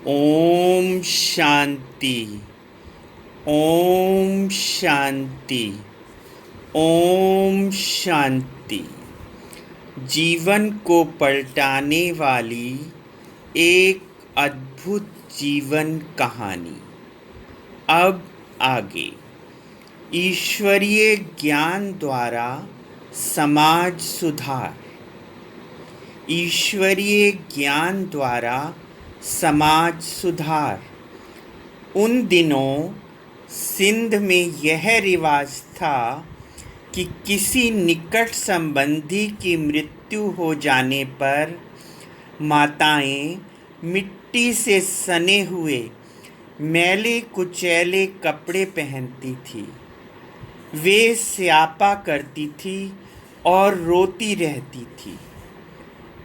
ओम शांति। ओम शांति। ओम शांति। जीवन को पलटाने वाली एक अद्भुत जीवन कहानी। अब आगे। ईश्वरीय ज्ञान द्वारा समाज सुधार। ईश्वरीय ज्ञान द्वारा समाज सुधार। उन दिनों सिंध में यह रिवाज था कि किसी निकट संबंधी की मृत्यु हो जाने पर माताएं मिट्टी से सने हुए मैले कुचैले कपड़े पहनती थी। वे स्यापा करती थी और रोती रहती थी।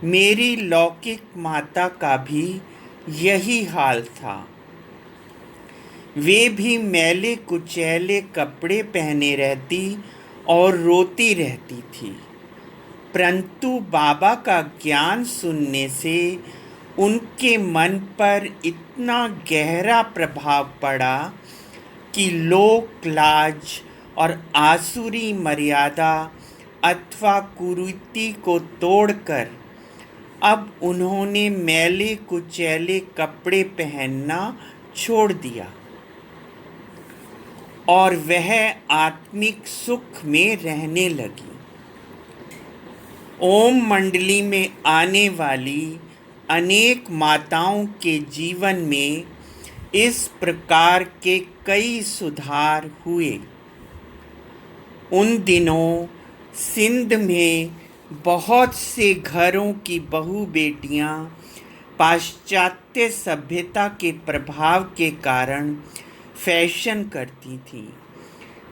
मेरी लौकिक माता का भी यही हाल था। वे भी मैले कुचैले कपड़े पहने रहती और रोती रहती थी। परंतु बाबा का ज्ञान सुनने से उनके मन पर इतना गहरा प्रभाव पड़ा कि लोक लाज और आसुरी मर्यादा अथवा कुरीति को तोड़कर अब उन्होंने मैले कुचैले कपड़े पहनना छोड़ दिया और वह आत्मिक सुख में रहने लगी। ओम मंडली में आने वाली अनेक माताओं के जीवन में इस प्रकार के कई सुधार हुए। उन दिनों सिंध में बहुत से घरों की बहू बेटियां पाश्चात्य सभ्यता के प्रभाव के कारण फैशन करती थीं।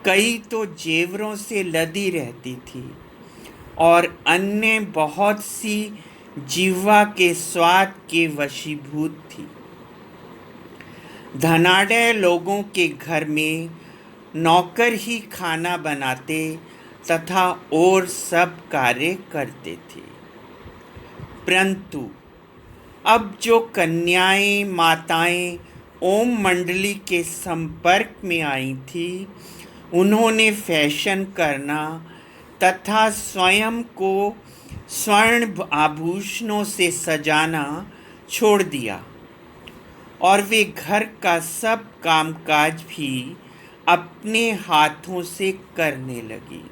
कई तो जेवरों से लदी रहती थी और अन्य बहुत सी जिह्वा के स्वाद के वशीभूत थी। धनाढ्य लोगों के घर में नौकर ही खाना बनाते तथा और सब कार्य करते थे। परंतु अब जो कन्याएं माताएं ओम मंडली के संपर्क में आई थी, उन्होंने फैशन करना तथा स्वयं को स्वर्ण आभूषणों से सजाना छोड़ दिया और वे घर का सब कामकाज भी अपने हाथों से करने लगी।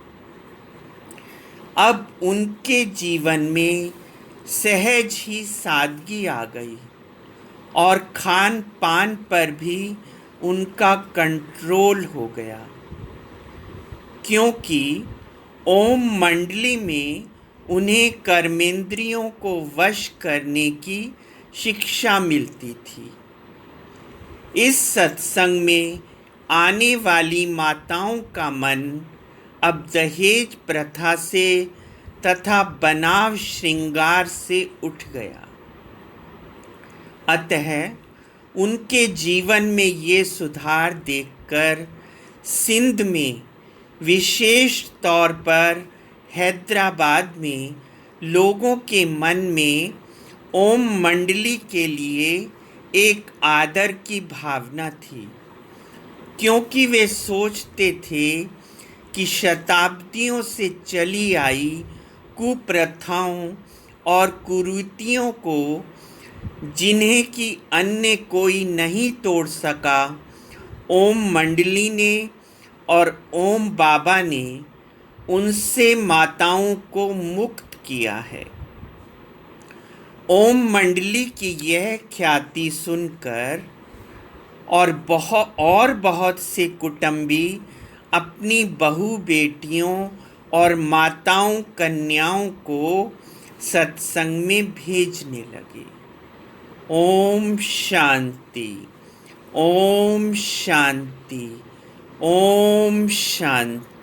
अब उनके जीवन में सहज ही सादगी आ गई और खान पान पर भी उनका कंट्रोल हो गया, क्योंकि ओम मंडली में उन्हें कर्मेंद्रियों को वश करने की शिक्षा मिलती थी। इस सत्संग में आने वाली माताओं का मन अब दहेज प्रथा से तथा बनाव श्रृंगार से उठ गया। अतः उनके जीवन में ये सुधार देखकर सिंध में, विशेष तौर पर हैदराबाद में लोगों के मन में ओम मंडली के लिए एक आदर की भावना थी, क्योंकि वे सोचते थे कि शताब्दियों से चली आई कुप्रथाओं और कुरीतियों को, जिन्हें कि अन्य कोई नहीं तोड़ सका, ओम मंडली ने और ओम बाबा ने उनसे माताओं को मुक्त किया है। ओम मंडली की यह ख्याति सुनकर और बहुत से कुटुंबी अपनी बहू बेटियों और माताओं कन्याओं को सत्संग में भेजने लगे। ओम शांति। ओम शांति। ओम शांति।